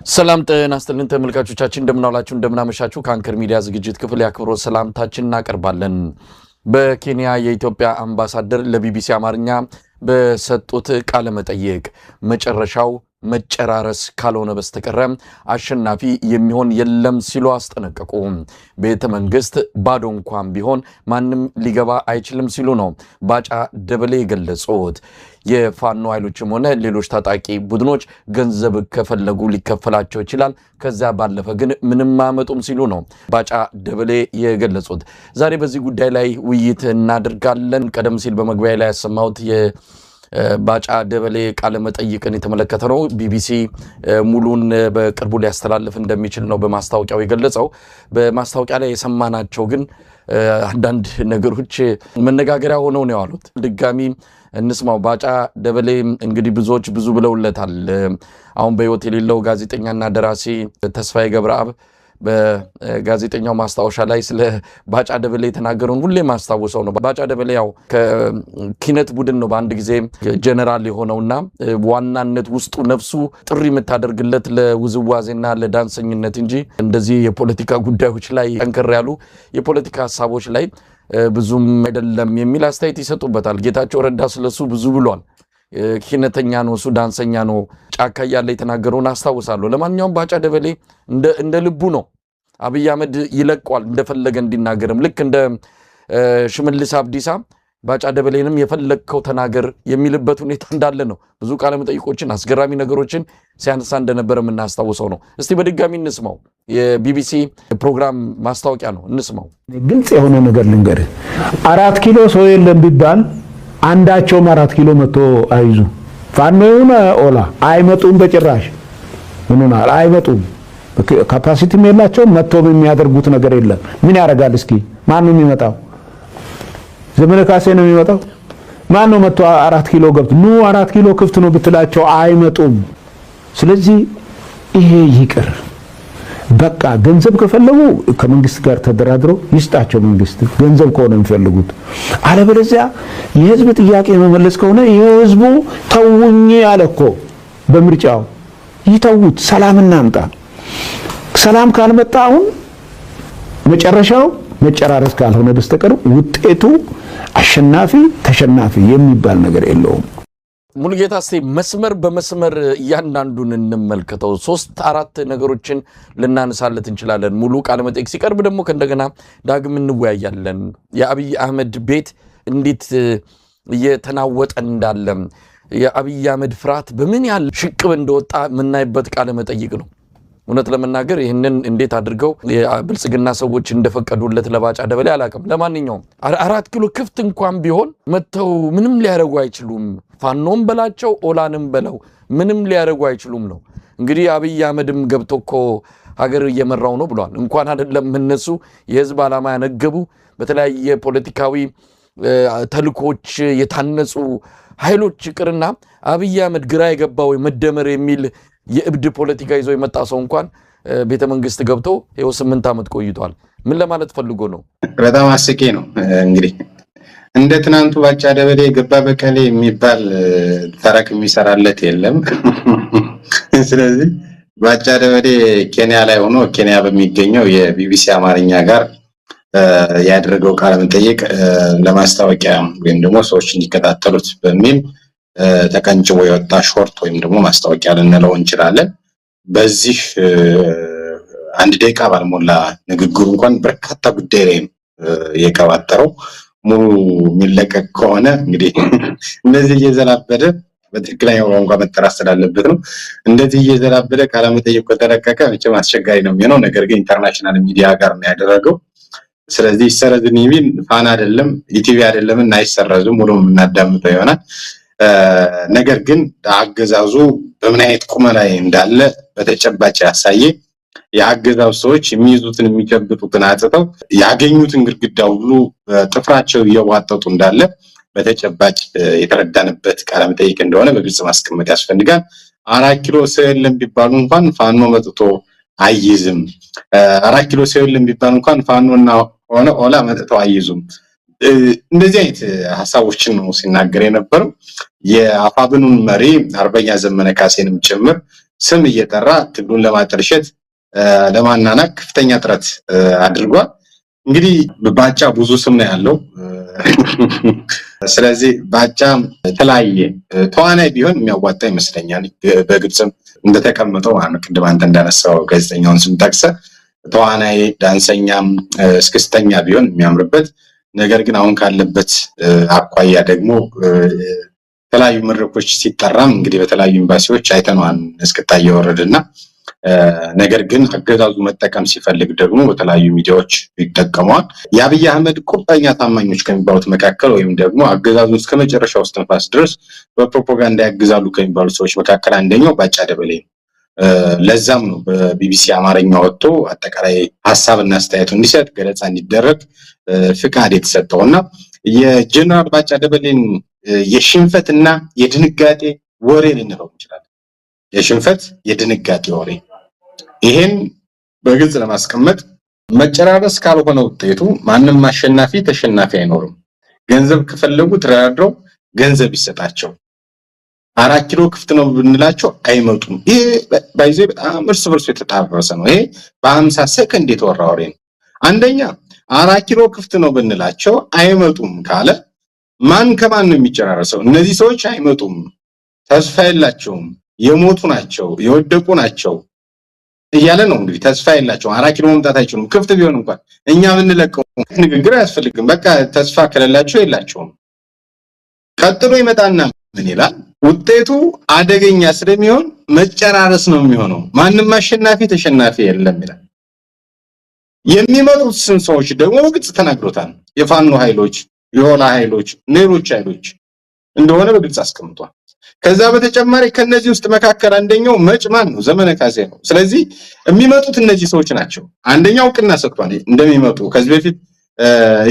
ሰላም ጤና ይስጥልን ተመልካቾቻችን እንደምናውላችሁ እንደምናመሻችሁ ከአንከር ሚዲያ ዝግጅት ክፍል ያክብሮት ሰላምታችን እናቀርባለን። በኬንያ የኢትዮጵያ አምባሳደር ለቢቢሲ አማርኛ በሰጡት ቃለ መጠይቅ መጨረሻው መጨራረስ ካልሆነ በስተቀር አሸናፊ የሚሆን የለም ሲሉ አስጠነቀቁ። ቤተ መንግስት ባዶ እንኳን ቢሆን ማንም ሊገባ አይችልም ሲሉ ነው ባጫ ደበሌ ገለጹት። የፋኖ ኃይሎችም ሆነ ሌሎች ታጣቂ ቡድኖች ገንዘብ ከፈለጉ ሊከፈላቸው ይችላል፣ ከዛ ባለፈ ግን ምንም ማመጡም ሲሉ ነው ባጫ ደበሌ የገለጹት። ዛሬ በዚህ ጉዳይ ላይ ውይይት እናደርጋለን። ቀደም ሲል በመግቢያ ላይ ያሰማሁት ባጫ ደበሌ ቃለ መጠይቅን የተመለከተ ነው። ቢቢሲ ሙሉን በቅርቡ ሊያስተላልፍ እንደሚችል ነው በማስታወቂያው የገለጸው። በማስታወቂያ ላይ የሰማናቸው ግን አንዳንድ ነገሮች መነጋገሪያ ሆነው ነው ያሉት። ድጋሚ እንስማው። ባጫ ደበሌ እንግዲህ ብዙዎች ብዙ ብለውለታል። አሁን በህይወት የሌለው ጋዜጠኛና ደራሲ ተስፋዬ ገብረአብ በጋዜጠኛው ማስታወሻ ላይ ስለ ባጫ ደበሌ የተናገረውን ሁሌ ማስታወሰው ነው። ባጫ ደበሌ ያው ከኪነት ቡድን ነው በአንድ ጊዜ ጀነራል የሆነውና ዋናነት ውስጡ ነፍሱ ጥሪ የምታደርግለት ለውዝዋዜና ለዳንሰኝነት እንጂ እንደዚህ የፖለቲካ ጉዳዮች ላይ ጠንከር ያሉ የፖለቲካ ሀሳቦች ላይ ብዙም አይደለም የሚል አስተያየት ይሰጡበታል። ጌታቸው ረዳ ስለሱ ብዙ ብሏል። ኪነተኛ ነው፣ እሱ ዳንሰኛ ነው፣ ጫካ ያለ የተናገረውን አስታውሳለሁ። ለማንኛውም ባጫ ደበሌ እንደ ልቡ ነው። አብይ አህመድ ይለቋል እንደፈለገ እንዲናገርም። ልክ እንደ ሽመልስ አብዲሳ ባጫ ደበሌንም የፈለግከው ተናገር የሚልበት ሁኔታ እንዳለ ነው። ብዙ ቃለ መጠይቆችን አስገራሚ ነገሮችን ሲያነሳ እንደነበረ የምናስታውሰው ነው። እስቲ በድጋሚ እንስማው። የቢቢሲ ፕሮግራም ማስታወቂያ ነው፣ እንስማው። ግልጽ የሆነ ነገር ልንገርህ። 4 ኪሎ ሰው የለም ቢባል አንዳቸውም 4 ኪሎ መጥቶ አይዙ ፋኖውን ኦላ አይመጡም። በጭራሽ ምንና አይመጡም። ካፓሲቲም የላቸውም። መጥቶም የሚያደርጉት ነገር የለም። ምን ያደርጋል? እስኪ ማን ነው የሚመጣው? ዘመነ ካሴ ነው የሚመጣው? ማን ነው መጥቶ 4 ኪሎ ገብቶ ኑ 4 ኪሎ ክፍት ነው ብትላቸው አይመጡም። ስለዚህ ይሄ ይቅር። በቃ ገንዘብ ከፈለጉ ከመንግስት ጋር ተደራድረው ይስጣቸው። መንግስት ገንዘብ ከሆነ የሚፈልጉት፣ አለበለዚያ የህዝብ ጥያቄ መመለስ ከሆነ የህዝቡ ተውኝ ያለኮ በምርጫው ይተውት። ሰላም እናምጣ። ሰላም ካልመጣ አሁን መጨረሻው መጨራረስ ካልሆነ በስተቀር ውጤቱ አሸናፊ ተሸናፊ የሚባል ነገር የለውም። ሙሉጌታ እስቲ መስመር በመስመር እያንዳንዱን እንመልከተው። 3-4 ነገሮችን ልናነሳለት እንችላለን። ሙሉ ቃለ መጠይቅ ሲቀርብ ደግሞ ከእንደገና ዳግም እንወያያለን። የአብይ አህመድ ቤት እንዴት እየተናወጠ እንዳለ፣ የአብይ አህመድ ፍርሃት በምን ያህል ሽቅብ እንደወጣ የምናይበት ቃለ መጠይቅ ነው። እውነት ለመናገር ይህንን እንዴት አድርገው የብልጽግና ሰዎች እንደፈቀዱለት ለባጫ ደበሌ አላውቅም። ለማንኛውም 4 ኪሎ ክፍት እንኳን ቢሆን መጥተው ምንም ሊያደርጉ አይችሉም። ፋኖም በላቸው ኦላንም በለው ምንም ሊያደርጉ አይችሉም ነው። እንግዲህ አብይ አህመድም ገብቶ እኮ ሀገር እየመራው ነው ብሏል። እንኳን አይደለም እነሱ የህዝብ ዓላማ ያነገቡ በተለያየ ፖለቲካዊ ተልኮች የታነጹ ኃይሎች ይቅርና አብይ አህመድ ግራ የገባው መደመር የሚል የእብድ ፖለቲካ ይዞ የመጣ ሰው እንኳን ቤተ መንግስት ገብቶ ይኸው 8 ዓመት ቆይቷል። ምን ለማለት ፈልጎ ነው? በጣም አስቂ ነው። እንግዲህ እንደ ትናንቱ ባጫ ደበሌ ገባ በቀሌ የሚባል ተረክ የሚሰራለት የለም። ስለዚህ ባጫ ደበሌ ኬንያ ላይ ሆኖ ኬንያ በሚገኘው የቢቢሲ አማርኛ ጋር ያደረገው ቃለ መጠይቅ ለማስታወቂያ ወይም ደግሞ ሰዎች እንዲከታተሉት በሚል ተቀንጭቦ የወጣ ሾርት ወይም ደግሞ ማስታወቂያ ልንለው እንችላለን። በዚህ 1 ደቂቃ ባልሞላ ንግግሩ እንኳን በርካታ ጉዳይ ላይ የቀባጠረው ሙሉ የሚለቀቅ ከሆነ እንግዲህ እንደዚህ እየዘላበደ በትክክለኛው ቋንቋ መጠራት ስላለበት ነው። እንደዚህ እየዘላበደ ቃለ መጠይቅ ከተለቀቀ መቼም አስቸጋሪ ነው የሚሆነው። ነገር ግን ኢንተርናሽናል ሚዲያ ጋር ነው ያደረገው። ስለዚህ ይሰረዝን የሚል ፋና አይደለም ኢቲቪ አይደለም እና አይሰረዝም፣ ሙሉ እናዳምጠው ይሆናል። ነገር ግን አገዛዙ በምን አይነት ቁመና ላይ እንዳለ በተጨባጭ ያሳየ፣ የአገዛዙ ሰዎች የሚይዙትን የሚጨብጡትን አጥተው ያገኙትን ግድግዳ ሁሉ ጥፍራቸው እየዋጠጡ እንዳለ በተጨባጭ የተረዳንበት ቃለ መጠይቅ እንደሆነ በግልጽ ማስቀመጥ ያስፈልጋል። 4 ኪሎ ሰው የለም ቢባሉ እንኳን ፋኖ መጥቶ አይይዝም። 4 ኪሎ ሰው የለም ቢባሉ እንኳን ፋኖና ኦላ መጥተው አይይዙም። እንደዚህ አይነት ሐሳቦችን ነው ሲናገር የነበረው። የአፋብኑን መሪ አርበኛ ዘመነ ካሴንም ጭምር ስም እየጠራ ትግሉን ለማጠልሸት ለማናናቅ ከፍተኛ ጥረት አድርጓል። እንግዲህ ባጫ ብዙ ስም ነው ያለው። ስለዚህ ባጫ የተለያየ ተዋናይ ቢሆን የሚያዋጣ ይመስለኛል። በግብጽም እንደተቀመጠው ማለት ቅድም አንተ እንዳነሳው ጋዜጠኛውን ስም ጠቅሰህ ተዋናይ፣ ዳንሰኛም እስክስተኛ ቢሆን የሚያምርበት ነገር ግን አሁን ካለበት አኳያ ደግሞ የተለያዩ መድረኮች ሲጠራም እንግዲህ በተለያዩ ኤምባሲዎች አይተነዋል እስክታይ ወረደና ነገር ግን አገዛዙ መጠቀም ሲፈልግ ደግሞ በተለያዩ ሚዲያዎች ይጠቀማል። የአብይ አህመድ ቁርጠኛ ታማኞች ከሚባሉት መካከል ወይም ደግሞ አገዛዙ እስከ መጨረሻው እስትንፋስ ድረስ በፕሮፓጋንዳ ያግዛሉ ከሚባሉ ሰዎች መካከል አንደኛው ባጫ ደበሌ ነው። ለዛም ነው በቢቢሲ አማርኛ ወጥቶ አጠቃላይ ሐሳብና አስተያየቱ እንዲሰጥ ገለጻ እንዲደረግ ፍቃድ የተሰጠውና የጀነራል ባጫ ደበሌን የሽንፈትና የድንጋጤ ወሬ ልንለው እንችላለን። የሽንፈት የድንጋጤ ወሬ ይሄን በግልጽ ለማስቀመጥ መጨራረስ ካልሆነ ውጤቱ ማንም አሸናፊ ተሸናፊ አይኖርም። ገንዘብ ከፈለጉ ተራድረው ገንዘብ ይሰጣቸው። 4 ኪሎ ክፍት ነው ብንላቸው አይመጡም። ይሄ ባይዘ በጣም እርስ በርሱ የተጣበሰ ነው። ይሄ በ50 ሰከንድ የተወራ ወሬ ነው። አንደኛ 4 ኪሎ ክፍት ነው ብንላቸው አይመጡም ካለ ማን ከማን ነው የሚጨራረሰው? እነዚህ ሰዎች አይመጡም፣ ተስፋ የላቸውም፣ የሞቱ ናቸው፣ የወደቁ ናቸው እያለ ነው። እንግዲህ ተስፋ የላቸውም፣ 4 ኪሎ መምጣት አይችሉም። ክፍት ቢሆን እንኳን እኛ ብንለቀው ንግግር አያስፈልግም። በቃ ተስፋ ከሌላቸው የላቸውም። ቀጥሎ ይመጣና ምን ይላል? ውጤቱ አደገኛ ስለሚሆን መጨራረስ ነው የሚሆነው። ማንም አሸናፊ ተሸናፊ የለም ይላል። የሚመጡት ሰዎች ደግሞ በግልጽ ተናግሮታል። የፋኖ ኃይሎች፣ የሆላ ኃይሎች፣ ሌሎች ኃይሎች እንደሆነ በግልጽ አስቀምጧል። ከዛ በተጨማሪ ከነዚህ ውስጥ መካከል አንደኛው መጭማን ነው፣ ዘመነ ካሴ ነው። ስለዚህ የሚመጡት እነዚህ ሰዎች ናቸው። አንደኛው እውቅና ሰጥቷል እንደሚመጡ። ከዚህ በፊት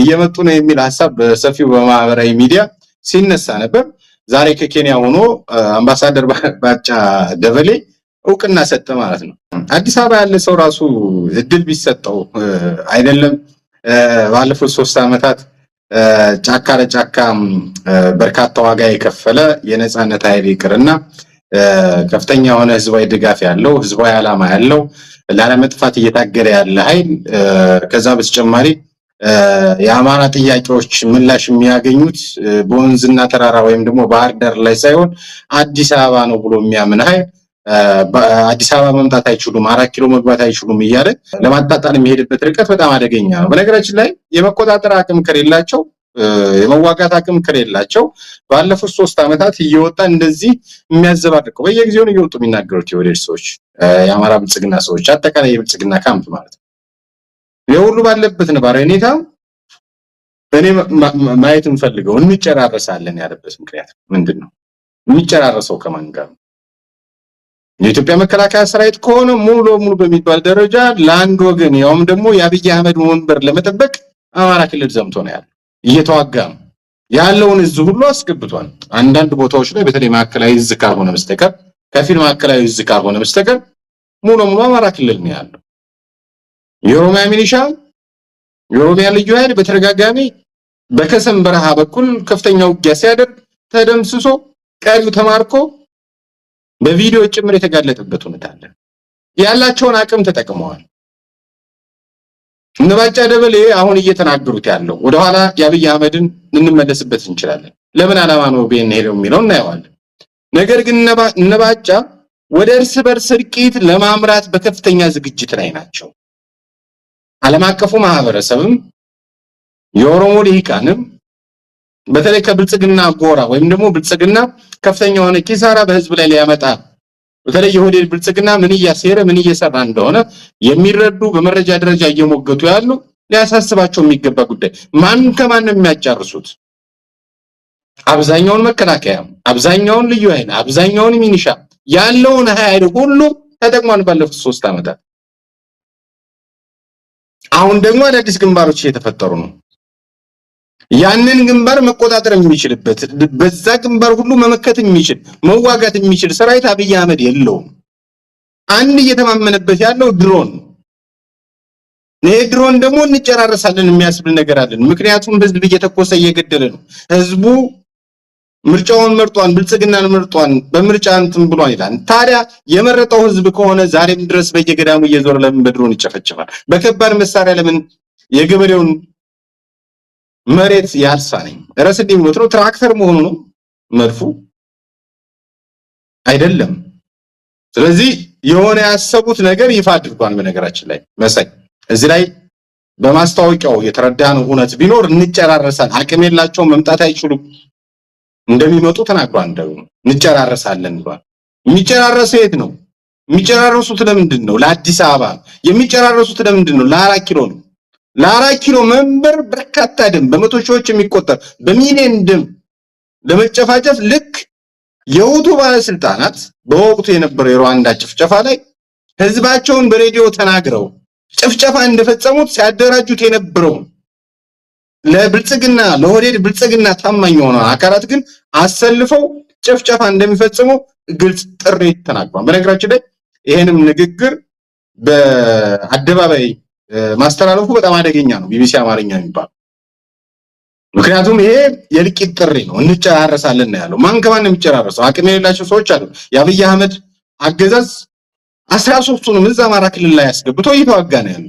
እየመጡ ነው የሚል ሐሳብ በሰፊው በማህበራዊ ሚዲያ ሲነሳ ነበር። ዛሬ ከኬንያ ሆኖ አምባሳደር ባጫ ደበሌ እውቅና ሰጠ ማለት ነው። አዲስ አበባ ያለ ሰው ራሱ እድል ቢሰጠው አይደለም ባለፉት 3 ዓመታት ጫካ ለጫካ በርካታ ዋጋ የከፈለ የነጻነት ኃይል ይቅርና ከፍተኛ የሆነ ህዝባዊ ድጋፍ ያለው ህዝባዊ ዓላማ ያለው ላለመጥፋት እየታገለ ያለ ኃይል ከዛ በተጨማሪ የአማራ ጥያቄዎች ምላሽ የሚያገኙት በወንዝና ተራራ ወይም ደግሞ ባህር ዳር ላይ ሳይሆን አዲስ አበባ ነው ብሎ የሚያምን ኃይል አዲስ አበባ መምጣት አይችሉም፣ 4 ኪሎ መግባት አይችሉም እያለ ለማጣጣል የሚሄድበት ርቀት በጣም አደገኛ ነው። በነገራችን ላይ የመቆጣጠር አቅም ከሌላቸው የመዋጋት አቅም ከሌላቸው ባለፉት 3 ዓመታት እየወጣ እንደዚህ የሚያዘባርቀው በየጊዜው እየወጡ የሚናገሩት የወዴድ ሰዎች የአማራ ብልጽግና ሰዎች አጠቃላይ የብልጽግና ካምፕ ማለት ነው። የሁሉ ባለበት ነባራዊ ሁኔታ እኔ ማየት እንፈልገው እንጨራረሳለን ያለበት ምክንያት ምንድነው? እንጨራረሰው ከማን ጋር? የኢትዮጵያ መከላከያ ሰራዊት ከሆነ ሙሉ ለሙሉ በሚባል ደረጃ ለአንድ ወገን ያውም ደግሞ የአብይ አህመድ ወንበር ለመጠበቅ አማራ ክልል ዘምቶ ነው ያለው። እየተዋጋ ያለውን እዝ ሁሉ አስገብቷል። አንዳንድ ቦታዎች ላይ በተለይ ማዕከላዊ እዝ ካልሆነ በስተቀር ከፊል ማዕከላዊ እዝ ካልሆነ በስተቀር ሙሉ ለሙሉ አማራ ክልል ነው ያለው። የኦሮሚያ ሚሊሻ የኦሮሚያ ልዩ ኃይል በተደጋጋሚ በከሰም በረሃ በኩል ከፍተኛ ውጊያ ሲያደርግ ተደምስሶ ቀሪው ተማርኮ በቪዲዮ ጭምር የተጋለጠበት ሁኔታ አለ። ያላቸውን አቅም ተጠቅመዋል። ባጫ ደበሌ አሁን እየተናገሩት ያለው ወደኋላ የአብይ አህመድን እንመለስበት እንችላለን። ለምን ዓላማ ነው ቤን ሄደው የሚለው እናየዋለን። ነገር ግን ባጫ ወደ እርስ በርስ እርቂት ለማምራት በከፍተኛ ዝግጅት ላይ ናቸው። ዓለም አቀፉ ማህበረሰብም የኦሮሞ ልሂቃንም በተለይ ከብልጽግና ጎራ ወይም ደግሞ ብልጽግና ከፍተኛ የሆነ ኪሳራ በህዝብ ላይ ሊያመጣ በተለይ የሆዴድ ብልጽግና ምን እያሰረ ምን እየሰራ እንደሆነ የሚረዱ በመረጃ ደረጃ እየሞገቱ ያሉ ሊያሳስባቸው የሚገባ ጉዳይ ማን ከማን ነው የሚያጫርሱት? አብዛኛውን መከላከያ፣ አብዛኛውን ልዩ ኃይል፣ አብዛኛውን ሚኒሻ ያለውን ኃይል ሁሉ ተጠቅሟል ባለፉት 3 ዓመታት። አሁን ደግሞ አዳዲስ ግንባሮች እየተፈጠሩ ነው። ያንን ግንባር መቆጣጠር የሚችልበት በዛ ግንባር ሁሉ መመከት የሚችል መዋጋት የሚችል ሰራዊት አብይ አህመድ የለውም። አንድ እየተማመነበት ያለው ድሮን ነው። ድሮን ደግሞ እንጨራረሳለን የሚያስብል ነገር አለን። ምክንያቱም ህዝብ እየተኮሰ እየገደለ ነው። ህዝቡ ምርጫውን መርጧን ብልጽግናን መርጧን በምርጫ እንትን ብሏን ይላል። ታዲያ የመረጠው ህዝብ ከሆነ ዛሬም ድረስ በየገዳሙ እየዞረ ለምን በድሮን ይጨፈጨፋል? በከባድ መሳሪያ ለምን የገበሬውን መሬት ያርሳል? ራስ እንዲሞት ነው? ትራክተር መሆኑ ነው መድፉ አይደለም። ስለዚህ የሆነ ያሰቡት ነገር ይፋ አድርጓል። በነገራችን ላይ መሳይ እዚህ ላይ በማስታወቂያው የተረዳነው እውነት ቢኖር እንጨራረሳለን፣ አቅም የላቸውም መምጣት አይችሉም እንደሚመጡ ተናግሯል። ደግሞ እንጨራረሳለን ብሏል። የሚጨራረሰው የት ነው? የሚጨራረሱት ለምንድን ነው? ለአዲስ አበባ የሚጨራረሱት ለምንድን ነው? ለ4 ኪሎ ነው። ለ4 ኪሎ መንበር በርካታ ደም በመቶ ሺዎች የሚቆጠር በሚሊዮን ደም ለመጨፋጨፍ ልክ የሁቱ ባለስልጣናት በወቅቱ የነበረው የሩዋንዳ ጭፍጨፋ ላይ ህዝባቸውን በሬዲዮ ተናግረው ጭፍጨፋ እንደፈጸሙት ሲያደራጁት የነበረው ለብልጽግና ለወዴድ ብልጽግና ታማኝ ሆነ አካላት ግን አሰልፈው ጭፍጨፋ እንደሚፈጽሙ ግልጽ ጥሪ ተናግሯል። በነገራችን ላይ ይሄንም ንግግር በአደባባይ ማስተላለፉ በጣም አደገኛ ነው ቢቢሲ አማርኛ የሚባል። ምክንያቱም ይሄ የልቂት ጥሪ ነው። እንጨራረሳለን ነው ያለው። ማን ከማን ነው የሚጨራረሰው? አቅም የሌላቸው ሰዎች አሉ። የአብይ አህመድ አገዛዝ 13ቱንም እዛ አማራ ክልል ላይ ያስገብቶ እየተዋጋ ነው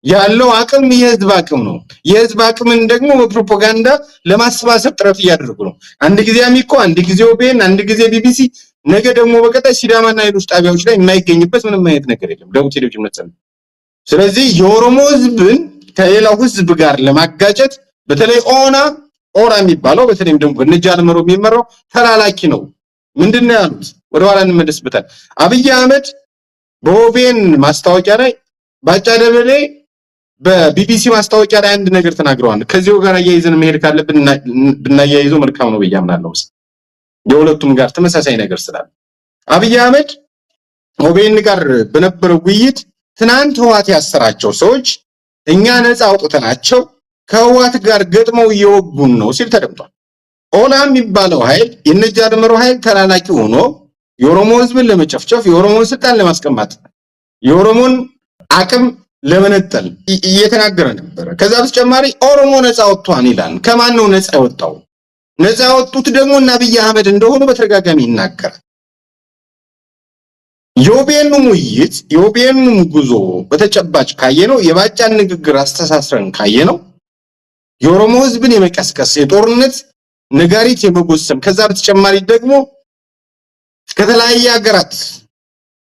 ያለው አቅም የህዝብ አቅም ነው። የህዝብ አቅምን ደግሞ በፕሮፓጋንዳ ለማሰባሰብ ጥረት እያደረጉ ነው። አንድ ጊዜ አሚኮ፣ አንድ ጊዜ ኦቤን፣ አንድ ጊዜ ቢቢሲ፣ ነገ ደግሞ በቀጣይ ሲዳማና ሌሎች ጣቢያዎች ላይ የማይገኝበት ምንም አይነት ነገር የለም ደቡብ ቴሌቪዥን መሰለኝ። ስለዚህ የኦሮሞ ህዝብን ከሌላው ህዝብ ጋር ለማጋጨት በተለይ ኦራ የሚባለው በተለይም ደግሞ በነጃል መሮ የሚመራው ተላላኪ ነው። ምንድነው ያሉት? ወደ ኋላ እንመለስበታል። አብይ አህመድ በኦቤን ማስታወቂያ ላይ ባጫ ደበሌ በቢቢሲ ማስታወቂያ ላይ አንድ ነገር ተናግረዋል። ከዚሁ ጋር አያይዘን መሄድ ካለብን ብናያይዘው መልካም ነው ብያምናለሁ። የሁለቱም ጋር ተመሳሳይ ነገር ስላለ አብይ አህመድ ኦቤን ጋር በነበረው ውይይት ትናንት ህዋት ያሰራቸው ሰዎች እኛ ነፃ አውጥተናቸው ከህዋት ጋር ገጥመው እየወጉን ነው ሲል ተደምጧል። ኦላ የሚባለው ኃይል የነጃል መሮ ኃይል ተላላኪ ሆኖ የኦሮሞ ህዝብን ለመጨፍጨፍ የኦሮሞን ስልጣን ለማስቀማት የኦሮሞን አቅም ለመነጠል እየተናገረ ነበር። ከዛ በተጨማሪ ኦሮሞ ነፃ ወጥቷን ይላል። ከማን ነው ነፃ ወጣው? ነፃ ወጡት ደግሞ እና አብይ አህመድ እንደሆኑ በተደጋጋሚ ይናገራል። የኦቤኑም ውይይት የኦቤኑም ጉዞ በተጨባጭ ካየነው የባጫን ንግግር አስተሳስረን ካየነው የኦሮሞ ህዝብን የመቀስቀስ የጦርነት ነጋሪት የመጎሰም ከዛ በተጨማሪ ደግሞ ከተለያየ ሀገራት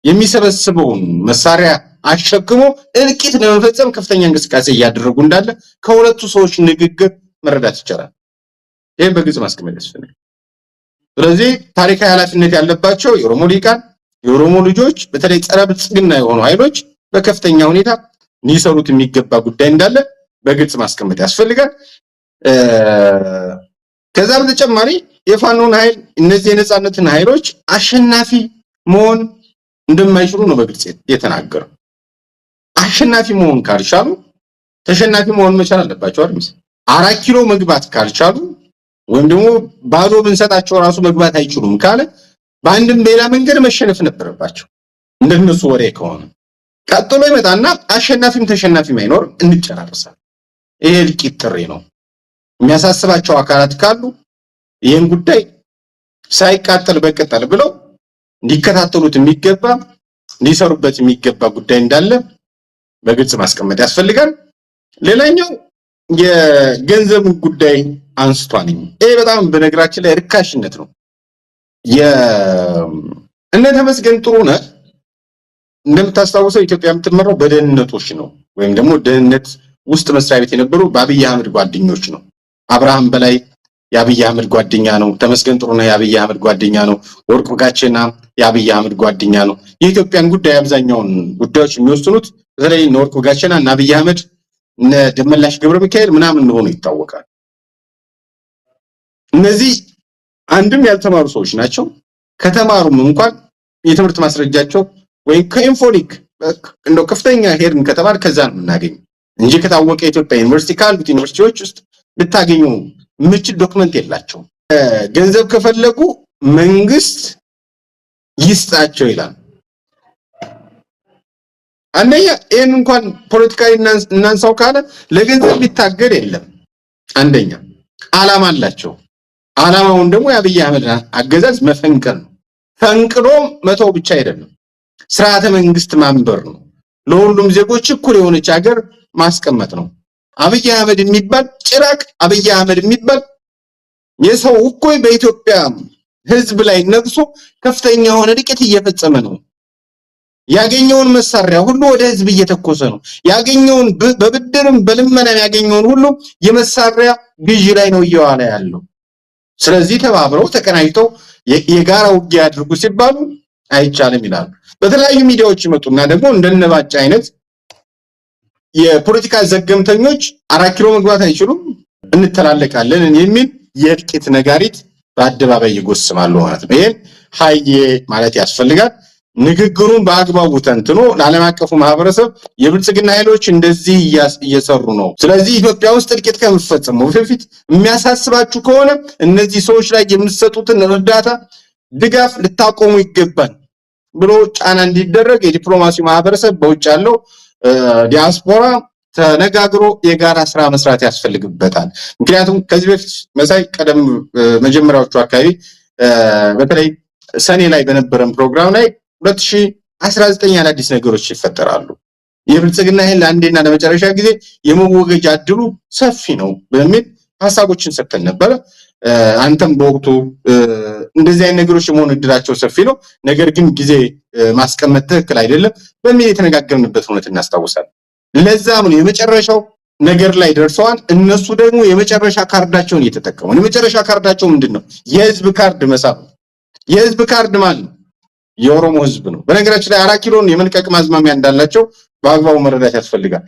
የሚሰበስበውን መሳሪያ አሸክሞ እልቂት ለመፈጸም ከፍተኛ እንቅስቃሴ እያደረጉ እንዳለ ከሁለቱ ሰዎች ንግግር መረዳት ይቻላል። ይሄን በግልጽ ማስቀመጥ ያስፈልጋል። ስለዚህ ታሪካዊ ኃላፊነት ያለባቸው የኦሮሞ ሊቃን የኦሮሞ ልጆች በተለይ ጸረ ብልጽግና የሆኑ ኃይሎች በከፍተኛ ሁኔታ ሊሰሩት የሚገባ ጉዳይ እንዳለ በግልጽ ማስቀመጥ ያስፈልጋል። ከዛ በተጨማሪ የፋኖን ኃይል እነዚህ የነጻነትን ኃይሎች አሸናፊ መሆን እንደማይችሉ ነው በግልጽ የተናገረው። አሸናፊ መሆን ካልቻሉ ተሸናፊ መሆን መቻል አለባቸው አይደል? 4 ኪሎ መግባት ካልቻሉ ወይም ደግሞ ባዶ ብንሰጣቸው ራሱ መግባት አይችሉም ካለ በአንድም በሌላ መንገድ መሸነፍ ነበረባቸው እንደነሱ ወሬ ከሆነ። ቀጥሎ ይመጣና አሸናፊም ተሸናፊም አይኖር እንጨራረሳለን። ይሄ ልቂት ጥሪ ነው። የሚያሳስባቸው አካላት ካሉ ይሄን ጉዳይ ሳይቃጠል በቅጠል ብለው እንዲከታተሉት የሚገባ ሊሰሩበት የሚገባ ጉዳይ እንዳለ በግልጽ ማስቀመጥ ያስፈልጋል። ሌላኛው የገንዘብ ጉዳይ አንስቷል። ይሄ በጣም በነገራችን ላይ ርካሽነት ነው። እነ ተመስገን ጥሩነህ እንደምታስታውሰው ኢትዮጵያ የምትመራው በደህንነቶች ነው፣ ወይም ደግሞ ደህንነት ውስጥ መስሪያ ቤት የነበሩ በአብይ አህመድ ጓደኞች ነው። አብርሃም በላይ የአብይ አህመድ ጓደኛ ነው። ተመስገን ጥሩነህ የአብይ አህመድ ጓደኛ ነው። ወርቁ ጋቸና የአብይ አህመድ ጓደኛ ነው። የኢትዮጵያን ጉዳይ አብዛኛውን ጉዳዮች የሚወስኑት በተለይ ወርቁ ጋቸና እና አብይ አህመድ እነ ደመላሽ ገብረ ሚካኤል ምናምን እንደሆኑ ይታወቃል። እነዚህ አንድም ያልተማሩ ሰዎች ናቸው። ከተማሩም እንኳን የትምህርት ማስረጃቸው ወይም ከኢንፎሊክ እንደው ከፍተኛ ሄድን ከተባለ ከዛ ነው የምናገኘው እንጂ ከታወቀ የኢትዮጵያ ዩኒቨርሲቲ ካሉት ዩኒቨርሲቲዎች ውስጥ ብታገኙ ምችል ዶክመንት የላቸው። ገንዘብ ከፈለጉ መንግስት ይስጣቸው ይላል። አንደኛ ይሄን እንኳን ፖለቲካዊ እናንሳው ካለ ለገንዘብ ቢታገድ የለም። አንደኛ ዓላማ አላቸው። ዓላማውን ደግሞ የአብይ አህመድ አገዛዝ መፈንቀል ነው። ፈንቅሎ መተው ብቻ አይደለም፣ ስርዓተ መንግስት ማንበር ነው። ለሁሉም ዜጎች እኩል የሆነች ሀገር ማስቀመጥ ነው። አብይ አህመድ የሚባል ጭራቅ፣ አብይ አህመድ የሚባል የሰው እኩይ በኢትዮጵያ ህዝብ ላይ ነግሶ ከፍተኛ የሆነ ድቂት እየፈጸመ ነው። ያገኘውን መሳሪያ ሁሉ ወደ ህዝብ እየተኮሰ ነው። ያገኘውን በብድርም በልመናም ያገኘውን ሁሉ የመሳሪያ ግዢ ላይ ነው እየዋለ ያለው። ስለዚህ ተባብረው ተቀናጅተው የጋራ ውጊያ ያድርጉ ሲባሉ አይቻልም ይላሉ። በተለያዩ ሚዲያዎች ይመጡና ደግሞ እንደነባጭ አይነት የፖለቲካ ዘገምተኞች 4 ኪሎ መግባት አይችሉም እንተላለቃለን የሚል የድቂት ነጋሪት በአደባባይ ይጎስማሉ ማለት ነው። ይሄን ሀዬ ማለት ያስፈልጋል። ንግግሩን በአግባቡ ተንትኖ ለዓለም አቀፉ ማህበረሰብ የብልጽግና ኃይሎች እንደዚህ እየሰሩ ነው፣ ስለዚህ ኢትዮጵያ ውስጥ እልቂት ከመፈጸሙ በፊት የሚያሳስባችሁ ከሆነ እነዚህ ሰዎች ላይ የምትሰጡትን እርዳታ ድጋፍ ልታቆሙ ይገባል ብሎ ጫና እንዲደረግ የዲፕሎማሲ ማህበረሰብ በውጭ ያለው ዲያስፖራ ተነጋግሮ የጋራ ስራ መስራት ያስፈልግበታል። ምክንያቱም ከዚህ በፊት መሳይ ቀደም መጀመሪያዎቹ አካባቢ በተለይ ሰኔ ላይ በነበረን ፕሮግራም ላይ 2019 አዳዲስ ነገሮች ይፈጠራሉ፣ የብልጽግና ኃይል ለአንዴና ለመጨረሻ ጊዜ የመወገጃ እድሉ ሰፊ ነው በሚል ሐሳቦችን ሰጥተን ነበር። አንተም በወቅቱ እንደዚህ አይነት ነገሮች የመሆን እድላቸው ሰፊ ነው፣ ነገር ግን ጊዜ ማስቀመጥ ትክክል አይደለም በሚል የተነጋገርንበት ሁኔታ እናስታውሳለን። ለዛም ነው የመጨረሻው ነገር ላይ ደርሰዋል። እነሱ ደግሞ የመጨረሻ ካርዳቸውን እየተጠቀሙ ነው። የመጨረሻ ካርዳቸው ምንድነው? የህዝብ ካርድ መሳብ። የህዝብ ካርድ ማለት የኦሮሞ ህዝብ ነው። በነገራችን ላይ 4 ኪሎን የመልቀቅ ማዝማሚያ እንዳላቸው በአግባቡ መረዳት ያስፈልጋል።